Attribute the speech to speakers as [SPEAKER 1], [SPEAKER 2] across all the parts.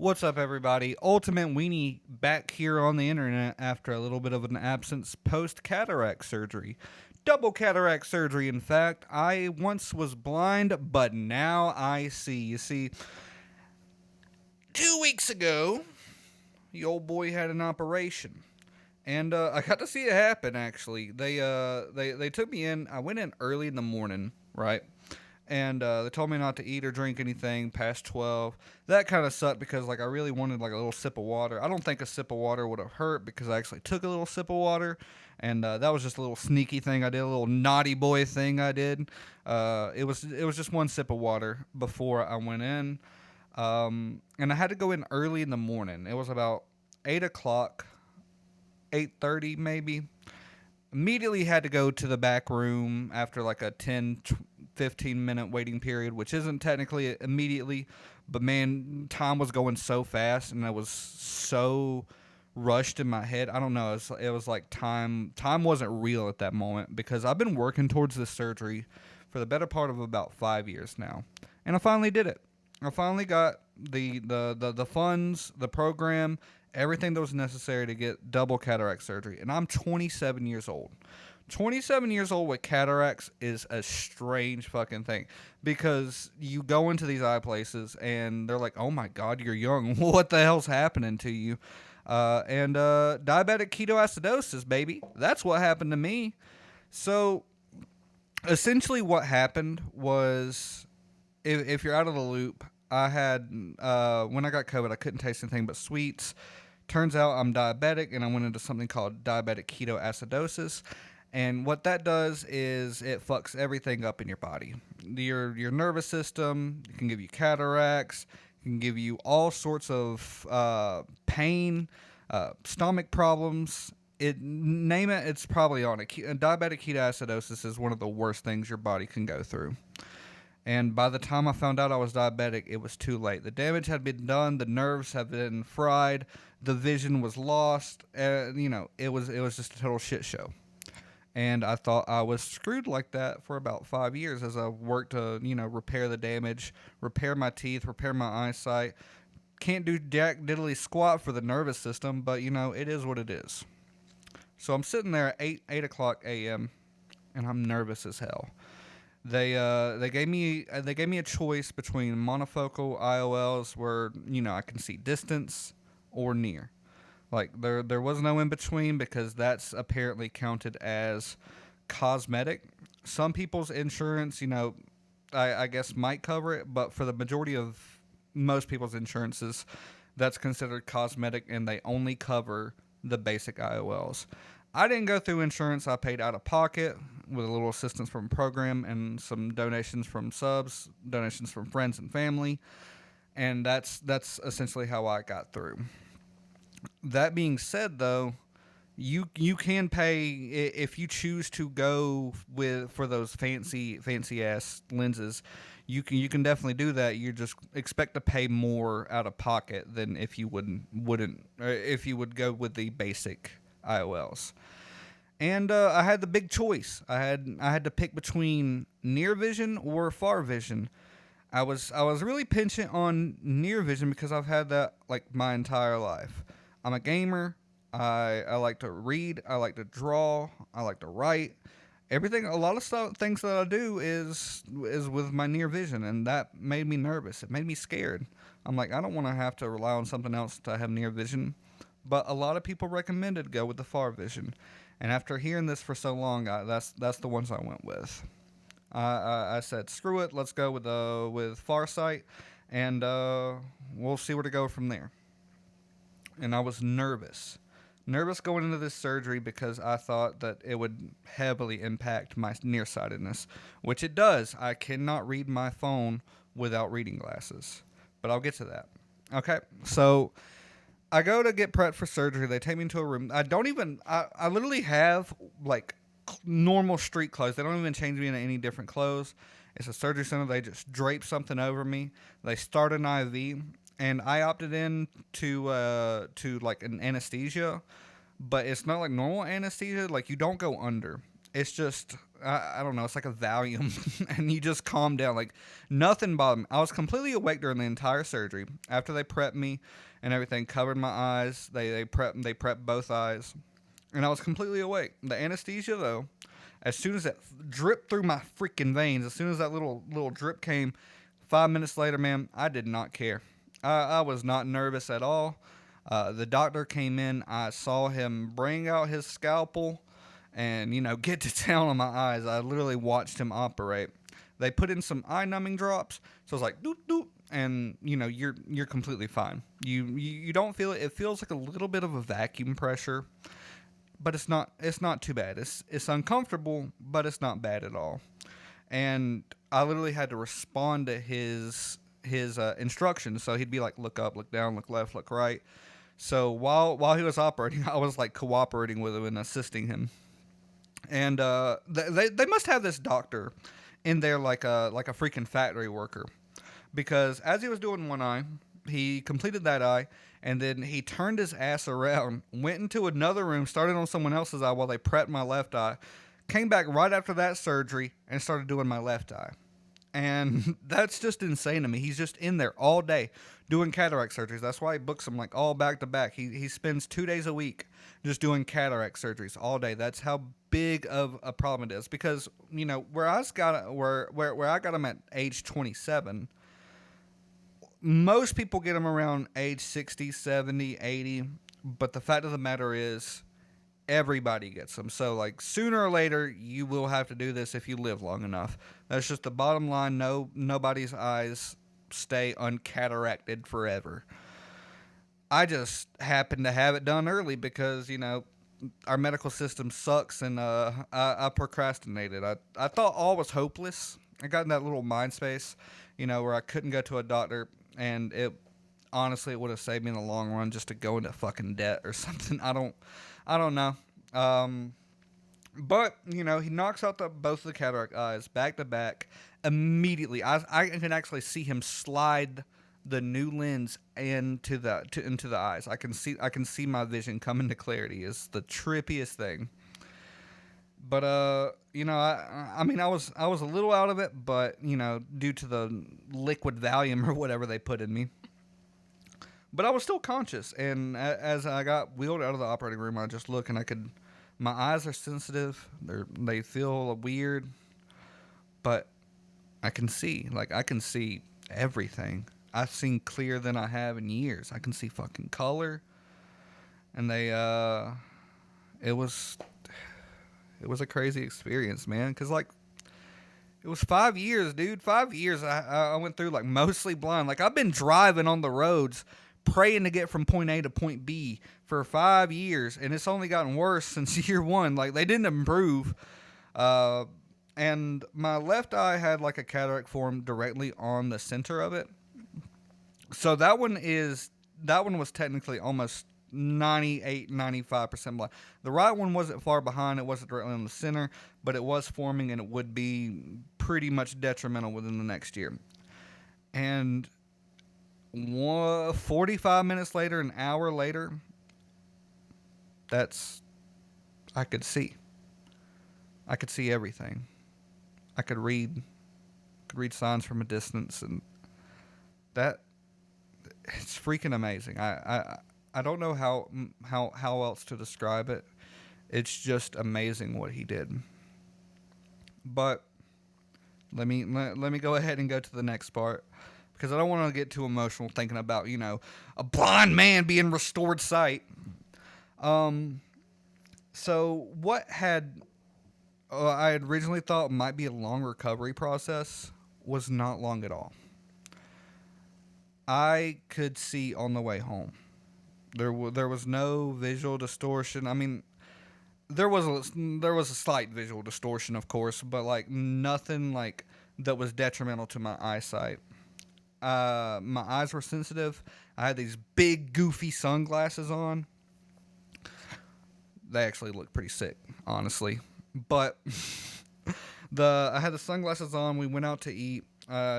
[SPEAKER 1] What's up, everybody? Ultimate Weenie back here on the internet after a little bit of an absence post cataract surgery. Double cataract surgery, in fact. I once was blind, but now I see. You see, 2 weeks ago, the old boy had an operation. And I got to see it happen. Actually, they took me in. I went in early in the morning, right? And they told me not to eat or drink anything past 12. That kind of sucked because I really wanted like a little sip of water. I don't think a sip of water would have hurt because I actually took a little sip of water, and that was just a little sneaky thing I did, a little naughty boy thing I did. It was just one sip of water before I went in, and I had to go in early in the morning. It was about 8 o'clock, 8:30 maybe. Immediately had to go to the back room after like a 10 to 15 minute waiting period, which isn't technically immediately, but man, time was going so fast and I was so rushed in my head. I don't know. It was like time wasn't real at that moment because I've been working towards this surgery for the better part of about 5 years now, and I finally did it. I finally got the funds, the program, everything that was necessary to get double cataract surgery, and I'm 27 years old. 27 years old with cataracts is a strange fucking thing because you go into these eye places and they're like, oh my God, you're young. What the hell's happening to you? And diabetic ketoacidosis, baby. That's what happened to me. So essentially, what happened was if you're out of the loop, I had, when I got COVID, I couldn't taste anything but sweets. Turns out I'm diabetic and I went into something called diabetic ketoacidosis. And what that does is it fucks everything up in your body. Your nervous system, it can give you cataracts, it can give you all sorts of pain, stomach problems. Name it, it's probably on it. Diabetic ketoacidosis is one of the worst things your body can go through. And by the time I found out I was diabetic, it was too late. The damage had been done, the nerves had been fried, the vision was lost, it was just a total shit show. And I thought I was screwed like that for about 5 years as I worked to, repair the damage, repair my teeth, repair my eyesight. Can't do jack diddly squat for the nervous system, but it is what it is. So I'm sitting there at 8 o'clock a.m. and I'm nervous as hell. They gave me a choice between monofocal IOLs where I can see distance or near. Like there was no in between because that's apparently counted as cosmetic. Some people's insurance, I guess might cover it, but for the majority of most people's insurances, that's considered cosmetic and they only cover the basic IOLs. I didn't go through insurance. I paid out of pocket with a little assistance from a program and some donations from subs, donations from friends and family, and that's essentially how I got through. That being said, though, you can pay if you choose to go with for those fancy ass lenses. You can definitely do that. You just expect to pay more out of pocket than if you wouldn't or if you would go with the basic IOLs. And I had the big choice. I had to pick between near vision or far vision. I was really pinching on near vision because I've had that like my entire life. I'm a gamer. I like to read. I like to draw. I like to write. Everything, a lot of things that I do is with my near vision, and that made me nervous. It made me scared. I'm like, I don't want to have to rely on something else to have near vision. But a lot of people recommended go with the far vision, and after hearing this for so long, that's the ones I went with. I said, screw it. Let's go with Farsight, and we'll see where to go from there. And I was nervous going into this surgery because I thought that it would heavily impact my nearsightedness, which it does. I cannot read my phone without reading glasses, but I'll get to that. Okay, so I go to get prepped for surgery. They take me into a room. I literally have like normal street clothes. They don't even change me into any different clothes. It's a surgery center. They just drape something over me. They start an IV, and I opted in to like an anesthesia, but it's not like normal anesthesia. Like you don't go under. it's just I don't know. It's like a Valium, and you just calm down. Like nothing bothered me. I was completely awake during the entire surgery. After they prepped me and everything, covered my eyes. They prepped both eyes, and I was completely awake. The anesthesia though, as soon as it dripped through my freaking veins, as soon as that little drip came, 5 minutes later, man, I did not care. I was not nervous at all. The doctor came in. I saw him bring out his scalpel and, get to town on my eyes. I literally watched him operate. They put in some eye numbing drops. So I was like, doot, doot. And, you're completely fine. You don't feel it. It feels like a little bit of a vacuum pressure, but it's not too bad. It's uncomfortable, but it's not bad at all. And I literally had to respond to his instructions. So he'd be like, look up, look down, look left, look right. So while he was operating, I was like cooperating with him and assisting him. And they must have this doctor in there like a freaking factory worker, because as he was doing one eye, he completed that eye, and then he turned his ass around, went into another room, started on someone else's eye while they prepped my left eye, came back right after that surgery and started doing my left eye. And that's just insane to me. He's just in there all day doing cataract surgeries. That's why he books them like all back to back. He spends 2 days a week just doing cataract surgeries all day. That's how big of a problem it is. Because, where I got him at age 27, most people get them around age 60, 70, 80. But the fact of the matter is, everybody gets them. So, like, sooner or later, you will have to do this if you live long enough. That's just the bottom line. Nobody's eyes stay uncataracted forever. I just happened to have it done early because, our medical system sucks, and I procrastinated. I thought all was hopeless. I got in that little mind space, where I couldn't go to a doctor, and honestly, it would have saved me in the long run just to go into fucking debt or something. I don't know. But, he knocks out both of the cataract eyes back to back immediately. I can actually see him slide the new lens into the eyes. I can see my vision come into clarity. It's the trippiest thing. But I mean, I was a little out of it, but due to the liquid Valium or whatever they put in me. But I was still conscious, and as I got wheeled out of the operating room, I just look, and my eyes are sensitive. They feel weird, but I can see. Like, I can see everything. I've seen clearer than I have in years. I can see fucking color, and it was a crazy experience, man. Cause like, it was 5 years, dude. 5 years I went through, like, mostly blind. Like, I've been driving on the roads praying to get from point A to point B for 5 years, and it's only gotten worse since year one. Like, they didn't improve. And my left eye had like a cataract form directly on the center of it. So that one was technically almost 95% blind. The right one wasn't far behind. It wasn't directly in the center, but it was forming, and it would be pretty much detrimental within the next year. And 45 minutes later, an hour later, I could see. I could see everything. I could read signs from a distance, and it's freaking amazing. I don't know how else to describe it. It's just amazing what he did. But let me go ahead and go to the next part, because I don't want to get too emotional thinking about, a blind man being restored sight. So what I had originally thought might be a long recovery process was not long at all. I could see on the way home. There was no visual distortion. I mean, there was a slight visual distortion, of course, but like nothing like that was detrimental to my eyesight. My eyes were sensitive. I had these big goofy sunglasses on. They actually looked pretty sick, honestly. But I had the sunglasses on. We went out to eat.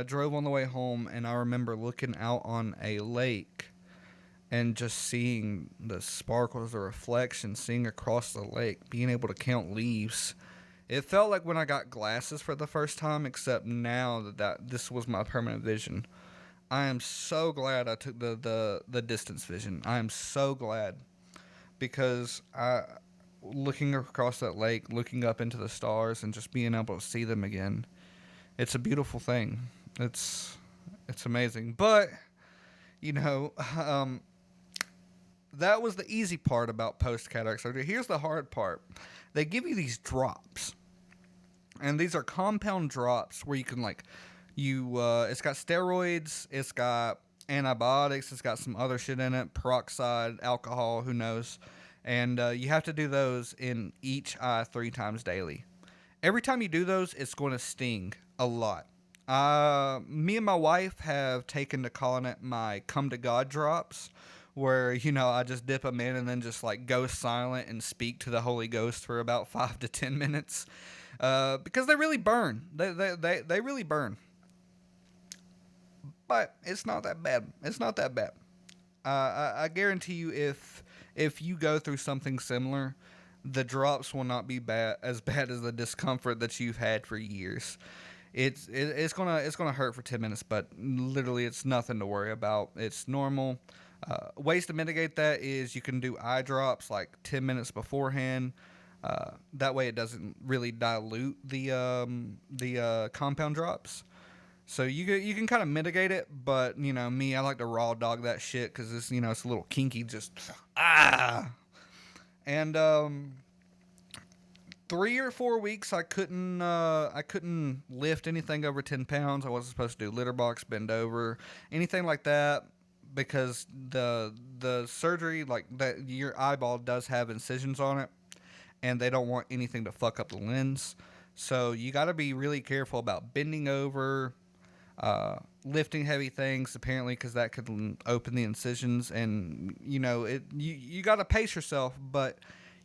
[SPEAKER 1] Drove on the way home, and I remember looking out on a lake and just seeing the sparkles, the reflection, seeing across the lake, being able to count leaves. It felt like when I got glasses for the first time, except now that this was my permanent vision. I am so glad I took the distance vision. I am so glad because looking across that lake, looking up into the stars, and just being able to see them again, it's a beautiful thing. It's it's amazing. But you know, that was the easy part about post cataract surgery. Here's the hard part: they give you these drops, and these are compound drops where you can like it's got steroids, it's got antibiotics, it's got some other shit in it, peroxide, alcohol, who knows, and you have to do those in each eye 3 times daily. Every time you do those, it's going to sting a lot. Me and my wife have taken to calling it my come to God drops, where I just dip them in and then just like go silent and speak to the Holy Ghost for about 5 to 10 minutes, because they really burn. They really burn, but it's not that bad. It's not that bad. I guarantee you, if you go through something similar, the drops will not be as bad as the discomfort that you've had for years. It's gonna hurt for 10 minutes, but literally it's nothing to worry about. It's normal. Ways to mitigate that is you can do eye drops like 10 minutes beforehand. That way it doesn't really dilute the compound drops. So you can kind of mitigate it, but me, I like to raw dog that shit because it's a little kinky, just and 3 or 4 weeks I couldn't lift anything over 10 pounds. I wasn't supposed to do litter box, bend over, anything like that, because the surgery, like that, your eyeball does have incisions on it, and they don't want anything to fuck up the lens. So you got to be really careful about bending over, lifting heavy things, apparently, because that could open the incisions, and you got to pace yourself, but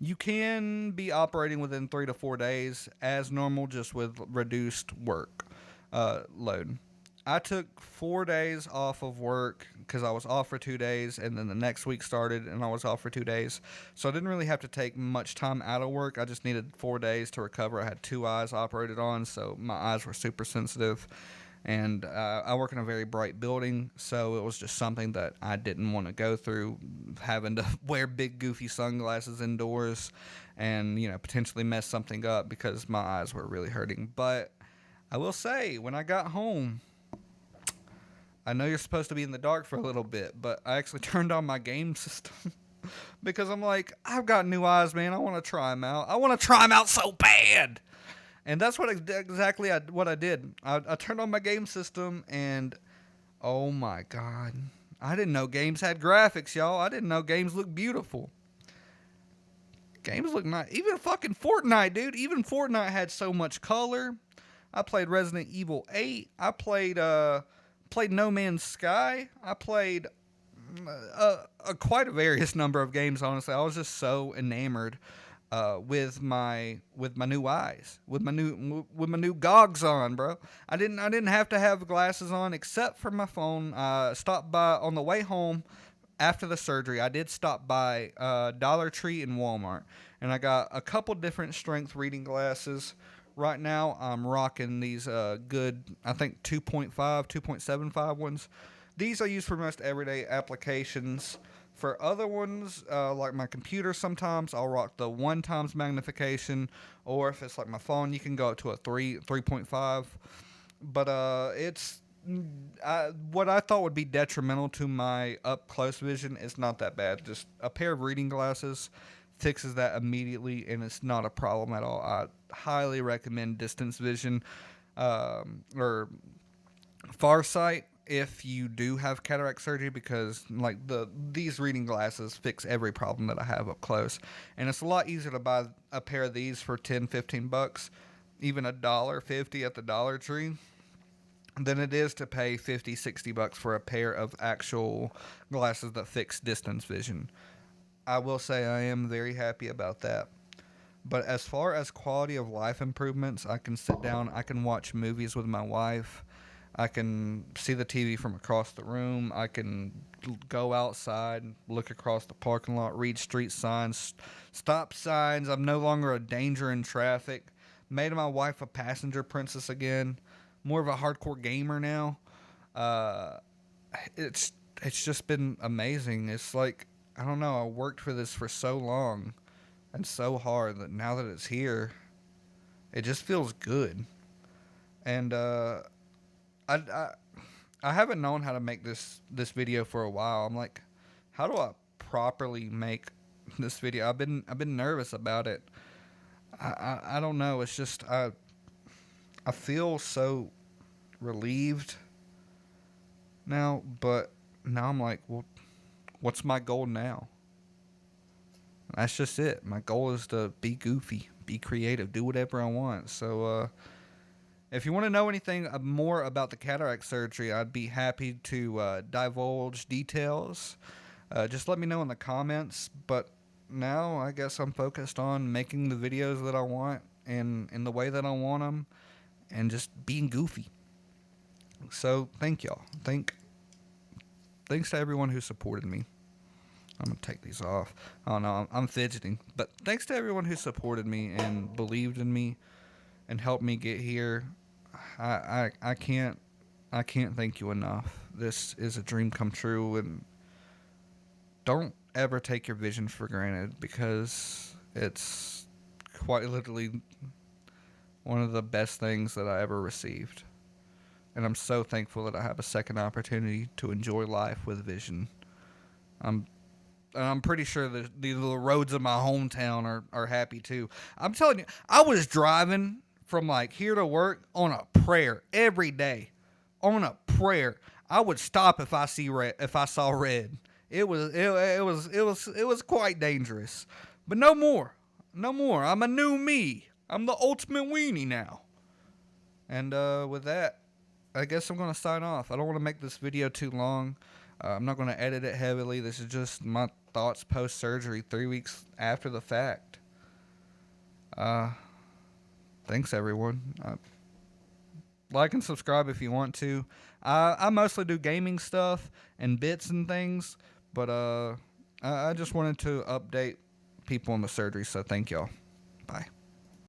[SPEAKER 1] you can be operating within 3 to 4 days as normal, just with reduced work load. I took 4 days off of work because I was off for 2 days, and then the next week started and I was off for 2 days. So I didn't really have to take much time out of work. I just needed 4 days to recover. I had 2 eyes operated on, so my eyes were super sensitive. And I work in a very bright building, so it was just something that I didn't want to go through, having to wear big goofy sunglasses indoors and potentially mess something up because my eyes were really hurting. But I will say, when I got home, I know you're supposed to be in the dark for a little bit, but I actually turned on my game system because I'm like, I've got new eyes, man. I want to try them out. I want to try them out so bad. And that's exactly what I did. I turned on my game system, and oh my god, I didn't know games had graphics, y'all. I didn't know games looked beautiful. Games look nice. Even fucking Fortnite, dude. Even Fortnite had so much color. I played Resident Evil 8. I played No Man's Sky. I played quite a various number of games. Honestly, I was just so enamored with my new eyes, with my new gogs on, bro. I didn't have to have glasses on except for my phone. Stopped by on the way home after the surgery. I did stop by Dollar Tree and Walmart, and I got a couple different strength reading glasses. Right now, I'm rocking these good, I think 2.5, 2.75 ones. These I use for most everyday applications. For other ones, like my computer, sometimes I'll rock the 1 times magnification, or if it's like my phone, you can go up to a 3.5. But what I thought would be detrimental to my up close vision is not that bad. Just a pair of reading glasses fixes that immediately, and it's not a problem at all. I highly recommend distance vision or Farsight if you do have cataract surgery, because like these reading glasses fix every problem that I have up close, and it's a lot easier to buy a pair of these for $10-15, even $1.50 at the Dollar Tree, than it is to pay $50-60 for a pair of actual glasses that fix distance vision. I will say I am very happy about that. But as far as quality of life improvements, I can sit down, I can watch movies with my wife, I can see the TV from across the room, I can go outside, look across the parking lot, read street signs, stop signs. I'm no longer a danger in traffic Made my wife a passenger princess again. More of a hardcore gamer now. Uh, it's just been amazing. It's like, I don't know. I worked for this for so long and so hard that now that it's here, it just feels good. And I, I I haven't known how to make this video for a while. I'm like, how do I properly make this video? I've been nervous about it. I don't know. It's just I feel so relieved now, but now I'm like, well, what's my goal now? That's just it. My goal is to be goofy, be creative, do whatever I want. So if you want to know anything more about the cataract surgery, I'd be happy to divulge details. Just let me know in the comments. But now I guess I'm focused on making the videos that I want and in the way that I want them, and just being goofy. So thank y'all. Thanks to everyone who supported me. I'm going to take these off. Oh no, I'm fidgeting. But thanks to everyone who supported me and believed in me and helped me get here. I can't thank you enough. This is a dream come true, and don't ever take your vision for granted, because it's quite literally one of the best things that I ever received. And I'm so thankful that I have a second opportunity to enjoy life with vision. I'm pretty sure that the roads of my hometown are happy too. I'm telling you, I was driving from like here to work on a prayer every day. On a prayer. I would stop if I saw red. It was quite dangerous. But no more. No more. I'm a new me. I'm the ultimate weenie now. And with that, I guess I'm going to sign off. I don't want to make this video too long. I'm not going to edit it heavily. This is just my thoughts post-surgery 3 weeks after the fact. Thanks, everyone. Like and subscribe if you want to. I mostly do gaming stuff and bits and things, but I just wanted to update people on the surgery, so thank y'all. Bye.